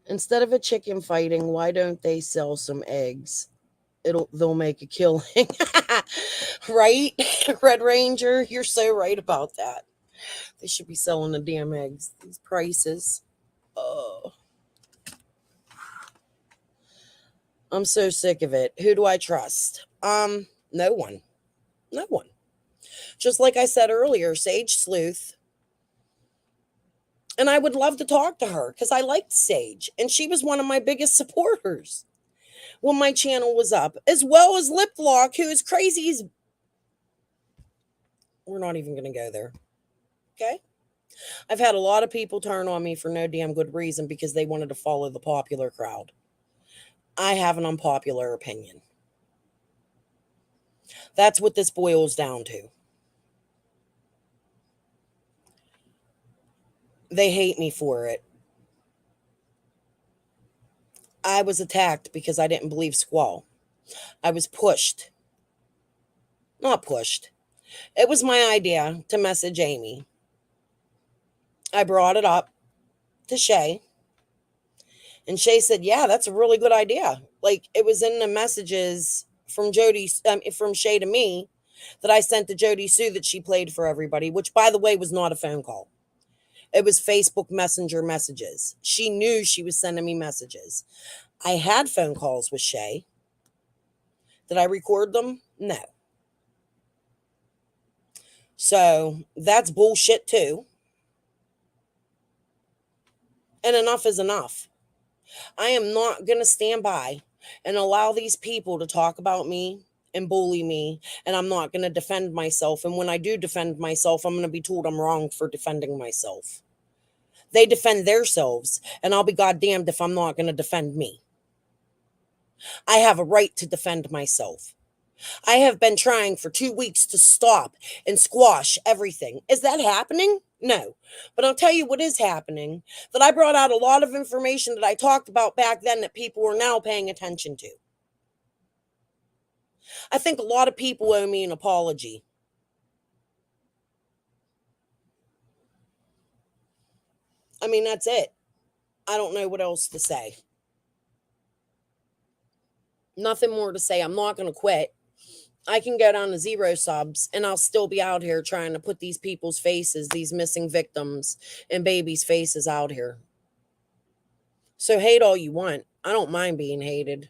Speaker 1: Instead of a chicken fighting, why don't they sell some eggs? They'll make a killing. Right? Red Ranger, you're so right about that. They should be selling the damn eggs. These prices. Oh. I'm so sick of it. Who do I trust? No one. No one. Just like I said earlier, Sage Sleuth. And I would love to talk to her because I liked Sage. And she was one of my biggest supporters when my channel was up. As well as Liplock, who is crazy as... We're not even going to go there. Okay? I've had a lot of people turn on me for no damn good reason because they wanted to follow the popular crowd. I have an unpopular opinion. That's what this boils down to. They hate me for it. I was attacked because I didn't believe Squall. I was pushed. Not pushed. It was my idea to message Amy. I brought it up to Shay. And Shay said, yeah, that's a really good idea. Like, it was in the messages from from Shay to me that I sent to Jody Sue that she played for everybody, which, by the way, was not a phone call. It was Facebook Messenger messages. She knew she was sending me messages. I had phone calls with Shay. Did I record them? No. So that's bullshit too. And enough is enough. I am not going to stand by and allow these people to talk about me and bully me. And I'm not going to defend myself. And when I do defend myself, I'm going to be told I'm wrong for defending myself. They defend themselves, and I'll be goddamned if I'm not going to defend me. I have a right to defend myself. I have been trying for 2 weeks to stop and squash everything. Is that happening? No. But I'll tell you what is happening, that I brought out a lot of information that I talked about back then that people are now paying attention to. I think a lot of people owe me an apology. I mean, that's it. I don't know what else to say. Nothing more to say. I'm not going to quit. I can go down to 0 subs and I'll still be out here trying to put these people's faces, these missing victims and babies' faces out here. So hate all you want. I don't mind being hated.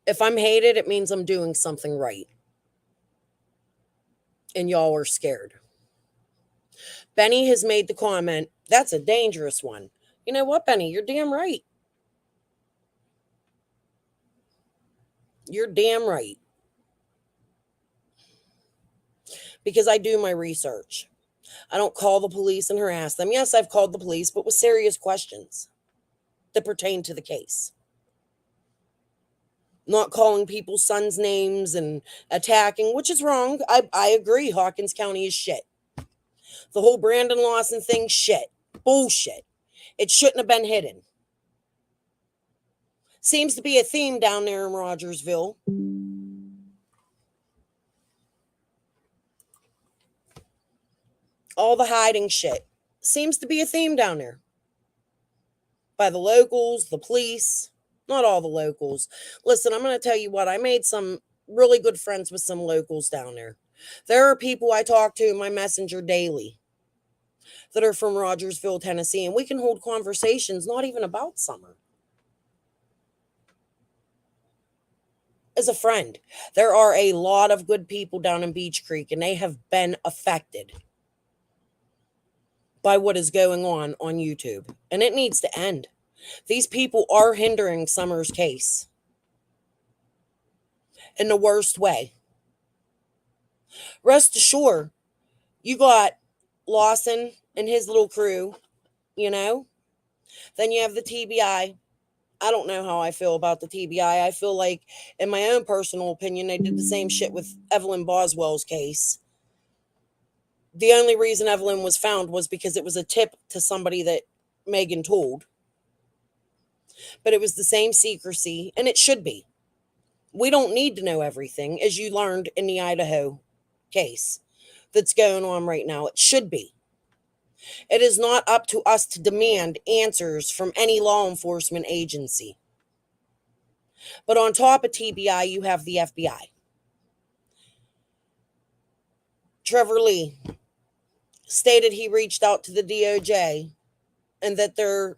Speaker 1: If I'm hated, it means I'm doing something right. And y'all are scared. Benny has made the comment, that's a dangerous one. You know what, Benny? You're damn right. You're damn right. Because I do my research. I don't call the police and harass them. Yes, I've called the police, but with serious questions that pertain to the case. Not calling people's sons' names and attacking, which is wrong. I agree. Hawkins County is shit. The whole Brandon Lawson thing, shit. Bullshit. It shouldn't have been hidden. Seems to be a theme down there in Rogersville. All the hiding shit. Seems to be a theme down there. By the locals, the police. Not all the locals. Listen, I'm going to tell you what. I made some really good friends with some locals down there. There are people I talk to in my messenger daily that are from Rogersville, Tennessee, and we can hold conversations not even about summer. As a friend, there are a lot of good people down in Beech Creek, and they have been affected by what is going on YouTube, and it needs to end. These people are hindering Summer's case in the worst way. Rest assured, you got Lawson and his little crew, Then you have the TBI. I don't know how I feel about the TBI. I feel like, in my own personal opinion, they did the same shit with Evelyn Boswell's case. The only reason Evelyn was found was because it was a tip to somebody that Megan told. But it was the same secrecy, and it should be. We don't need to know everything, as you learned in the Idaho case that's going on right now. It should be. It is not up to us to demand answers from any law enforcement agency. But on top of TBI, you have the FBI. Trevor Lee stated he reached out to the DOJ and that they're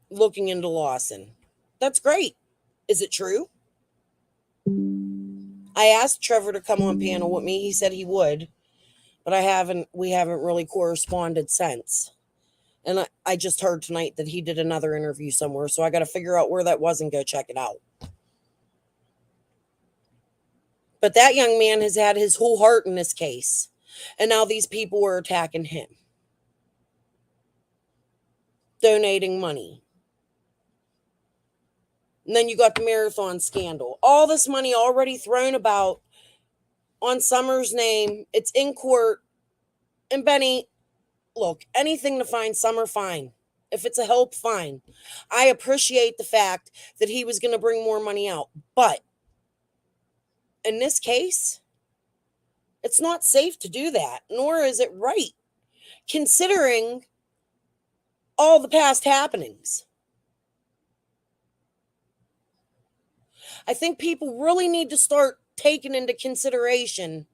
Speaker 1: looking into Lawson. That's great. Is it true? I asked Trevor to come on panel with me. He said he would, but we haven't really corresponded since. And I just heard tonight that he did another interview somewhere, so I got to figure out where that was and go check it out. But that young man has had his whole heart in this case, and now these people are attacking him, donating money. And then you got the marathon scandal. All this money already thrown about on Summer's name. It's in court. And Benny, look, anything to find Summer, fine. If it's a help, fine. I appreciate the fact that he was going to bring more money out. But in this case, it's not safe to do that, nor is it right, considering all the past happenings. I think people really need to start taking into consideration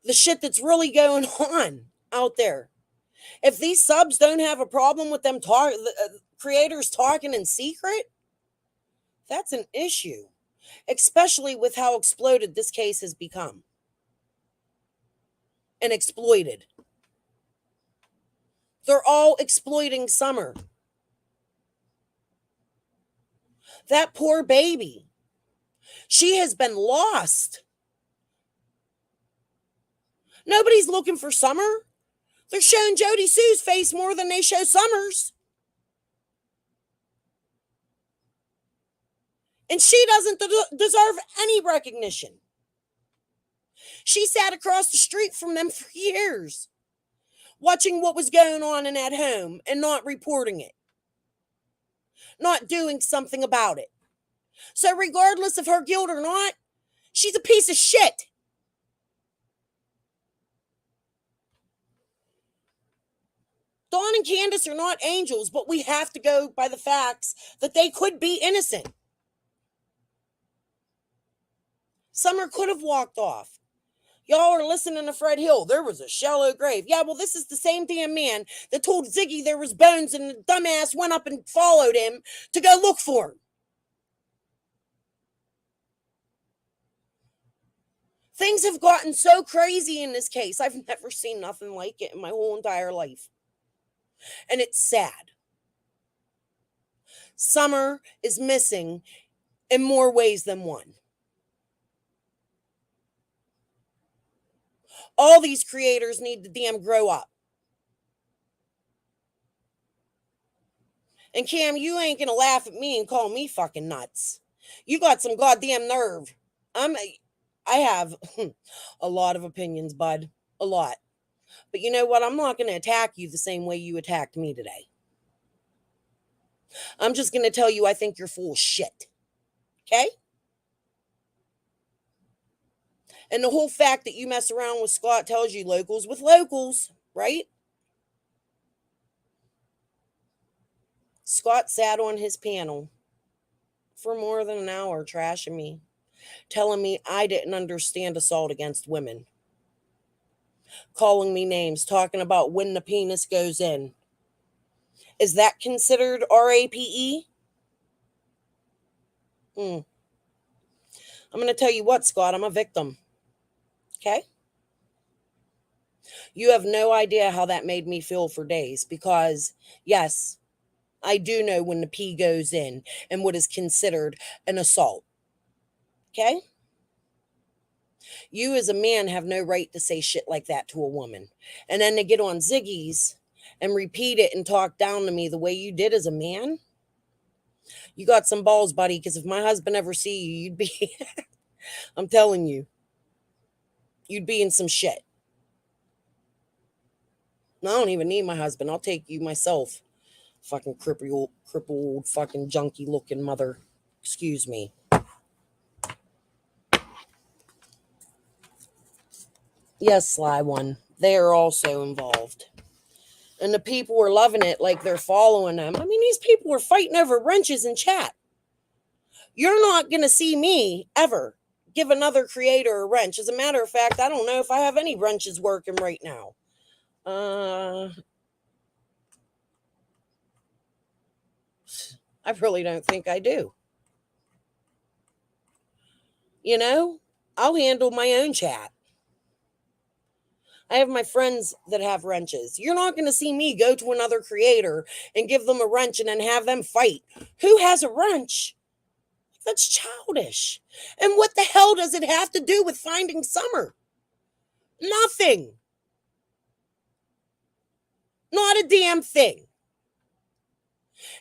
Speaker 1: the shit that's really going on out there. If these subs don't have a problem with them creators talking in secret, that's an issue, especially with how exploded this case has become and exploited. They're all exploiting Summer. That poor baby. She has been lost. Nobody's looking for Summer. They're showing Jody Sue's face more than they show Summer's. And she doesn't deserve any recognition. She sat across the street from them for years, watching what was going on in that home and not reporting it, not doing something about it. So regardless of her guilt or not, she's a piece of shit. Dawn and Candace are not angels, but we have to go by the facts that they could be innocent. Summer could have walked off. Y'all are listening to Fred Hill. There was a shallow grave. Yeah, well, this is the same damn man that told Ziggy there was bones, and the dumbass went up and followed him to go look for him. Things have gotten so crazy in this case. I've never seen nothing like it in my whole entire life. And it's sad. Summer is missing in more ways than one. All these creators need to damn grow up. And Cam, you ain't gonna laugh at me and call me fucking nuts. You got some goddamn nerve. I have a lot of opinions, bud. A lot. But you know what? I'm not gonna attack you the same way you attacked me today. I'm just gonna tell you I think you're full of shit. Okay? And the whole fact that you mess around with Scott tells you locals with locals, right? Scott sat on his panel for more than an hour trashing me, telling me I didn't understand assault against women, calling me names, talking about when the penis goes in. Is that considered RAPE? I'm going to tell you what, Scott, I'm a victim. Okay? You have no idea how that made me feel for days because, yes, I do know when the pee goes in and what is considered an assault. Okay? You as a man have no right to say shit like that to a woman. And then to get on Ziggy's and repeat it and talk down to me the way you did as a man. You got some balls, buddy, because if my husband ever see you, you'd be, I'm telling you, you'd be in some shit. I don't even need my husband. I'll take you myself. Fucking crippled, fucking junky looking mother. Excuse me. Yes, Sly One. They are also involved. And the people were loving it like they're following them. I mean, these people were fighting over wrenches in chat. You're not going to see me ever give another creator a wrench. As a matter of fact, I don't know if I have any wrenches working right now. I really don't think I do. You know, I'll handle my own chat. I have my friends that have wrenches. You're not going to see me go to another creator and give them a wrench and then have them fight. Who has a wrench? That's childish. And what the hell does it have to do with finding Summer? Nothing. Not a damn thing.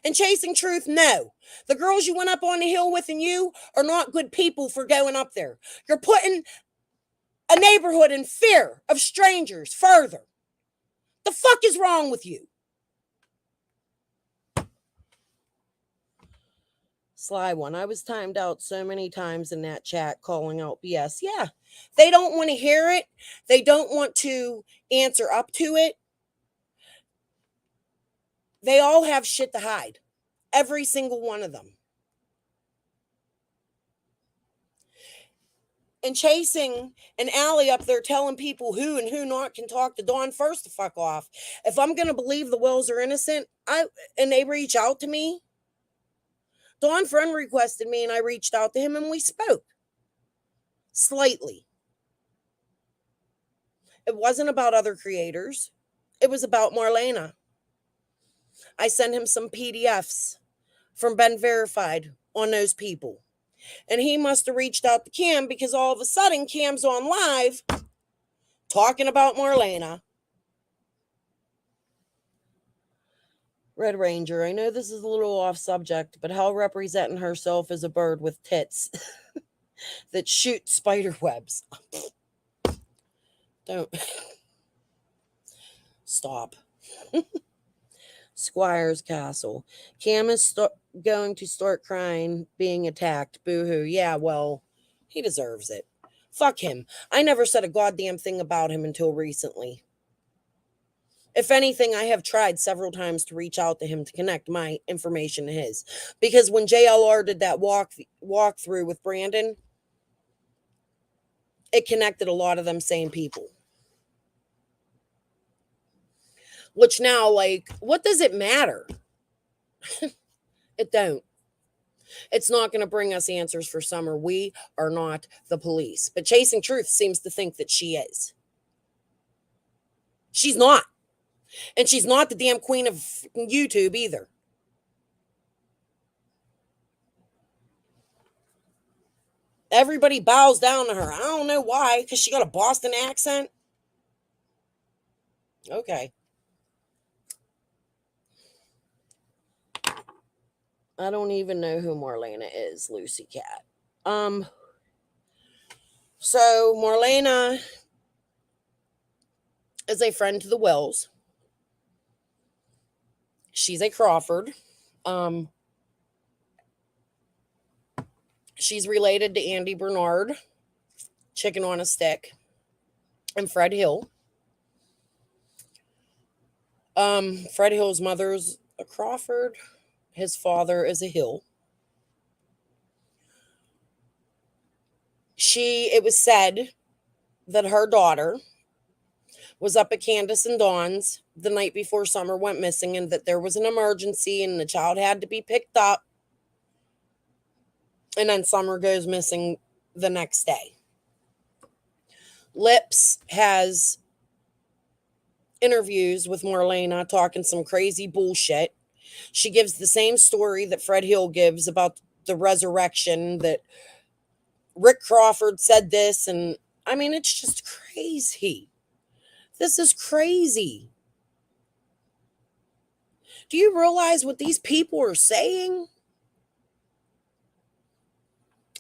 Speaker 1: And chasing truth, no. The girls you went up on the hill with and you are not good people for going up there. You're putting a neighborhood in fear of strangers further. The fuck is wrong with you? Sly One, I was timed out so many times in that chat calling out BS. Yeah, they don't want to hear it. They don't want to answer up to it. They all have shit to hide. Every single one of them. And chasing an alley up there telling people who and who not can talk to Dawn first to fuck off. If I'm going to believe the Wills are innocent, and they reach out to me, Dawn friend requested me and I reached out to him and we spoke. Slightly. It wasn't about other creators. It was about Marlena. I sent him some PDFs from Ben Verified on those people. And he must have reached out to Cam because all of a sudden Cam's on live talking about Marlena. Red Ranger, I know this is a little off subject, but how representing herself as a bird with tits that shoot spider webs. Don't. Stop. Squire's Castle. Cam is going to start crying, being attacked. Boo-hoo. Yeah, well, he deserves it. Fuck him. I never said a goddamn thing about him until recently. If anything, I have tried several times to reach out to him to connect my information to his. Because when JLR did that walkthrough with Brandon, it connected a lot of them same people. Which now, like, what does it matter? It don't. It's not going to bring us answers for Summer. We are not the police. But Chasing Truth seems to think that she is. She's not. And she's not the damn queen of YouTube either. Everybody bows down to her. I don't know why, because she got a Boston accent. Okay. I don't even know who Marlena is, Lucy Cat. So Marlena is a friend to the Wells. She's a Crawford. She's related to Andy Bernard, Chicken on a Stick, and Fred Hill. Fred Hill's mother's a Crawford. His father is a Hill. It was said that her daughter was up at Candace and Dawn's the night before Summer went missing, and that there was an emergency and the child had to be picked up. And then Summer goes missing the next day. Lips has interviews with Marlena talking some crazy bullshit. She gives the same story that Fred Hill gives about the resurrection, that Rick Crawford said this. And I mean, it's just crazy. This is crazy. Do you realize what these people are saying?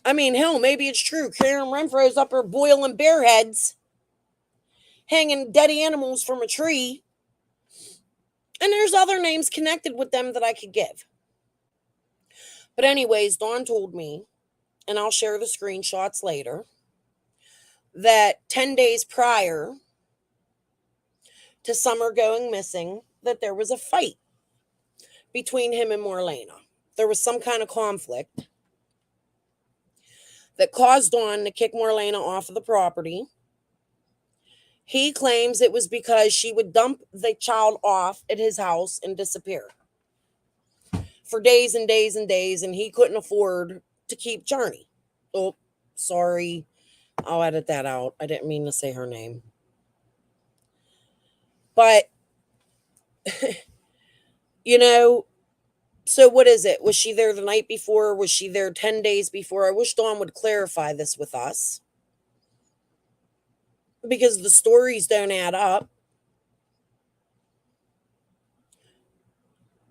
Speaker 1: I mean, hell, maybe it's true. Karen Renfro's up there boiling bear heads, hanging dead animals from a tree. And there's other names connected with them that I could give. But anyways, Dawn told me, and I'll share the screenshots later, that 10 days prior to Summer going missing, that there was a fight between him and Marlena. There was some kind of conflict that caused Dawn to kick Marlena off of the property. He claims it was because she would dump the child off at his house and disappear for days and days and days, and he couldn't afford to keep Journey. Oh, sorry. I'll edit that out. I didn't mean to say her name. But, you know, so what is it? Was she there the night before? Was she there 10 days before? I wish Dawn would clarify this with us, because the stories don't add up.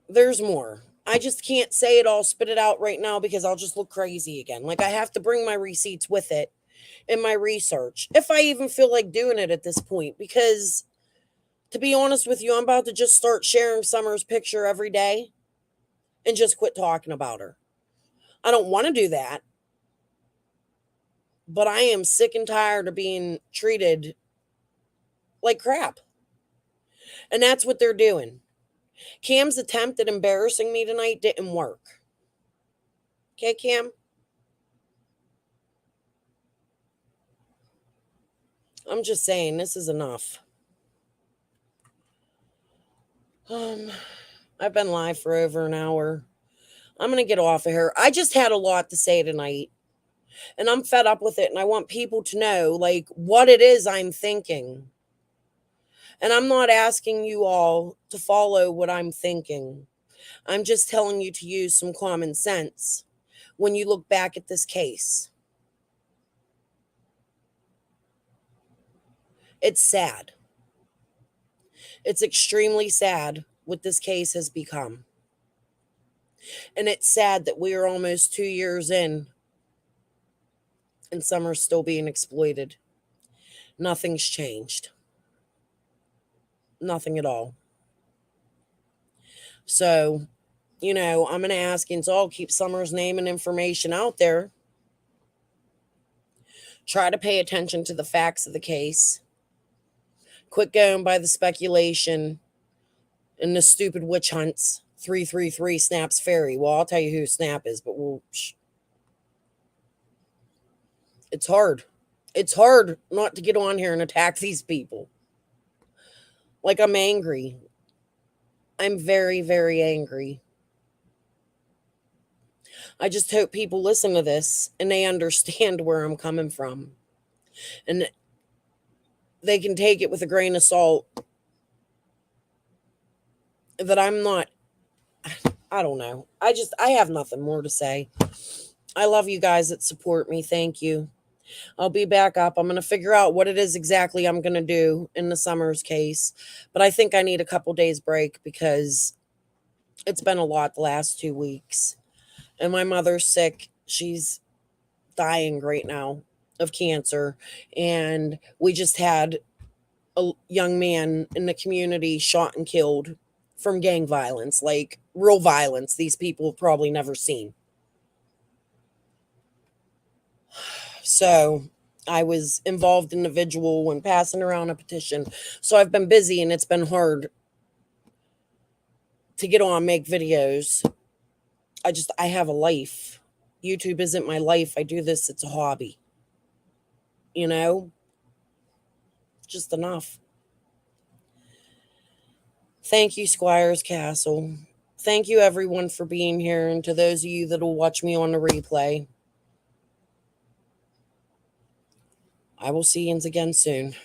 Speaker 1: There's more. I just can't say it all, spit it out right now, because I'll just look crazy again. Like, I have to bring my receipts with it in my research, if I even feel like doing it at this point. Because, to be honest with you, I'm about to just start sharing Summer's picture every day and just quit talking about her. I don't want to do that, but I am sick and tired of being treated like crap. And that's what they're doing. Cam's attempt at embarrassing me tonight didn't work. Okay, Cam? I'm just saying, this is enough. I've been live for over an hour. I'm going to get off of here. I just had a lot to say tonight, and I'm fed up with it, and I want people to know, like, what it is I'm thinking. And I'm not asking you all to follow what I'm thinking. I'm just telling you to use some common sense when you look back at this case. It's sad. It's extremely sad what this case has become. And it's sad that we are almost 2 years in and Summer's still being exploited. Nothing's changed. Nothing at all. So, you know, I'm going to ask you to all keep Summer's name and information out there. Try to pay attention to the facts of the case. Quit going by the speculation and the stupid witch hunts. 333 Snap's Ferry. Well, I'll tell you who Snap is, but it's hard. It's hard not to get on here and attack these people. Like, I'm angry. I'm very, very angry. I just hope people listen to this and they understand where I'm coming from. And they can take it with a grain of salt. That I'm not, I don't know. I have nothing more to say. I love you guys that support me. Thank you. I'll be back up. I'm going to figure out what it is exactly I'm going to do in the Summers case. But I think I need a couple days break because it's been a lot the last 2 weeks. And my mother's sick. She's dying right now of cancer. And we just had a young man in the community shot and killed from gang violence, like real violence these people have probably never seen. So I was involved in the vigil when passing around a petition. So I've been busy and it's been hard to get on, make videos. I have a life. YouTube isn't my life. I do this, it's a hobby. You know? Just enough. Thank you, Squires Castle. Thank you, everyone, for being here. And to those of you that will watch me on the replay, I will see you again soon.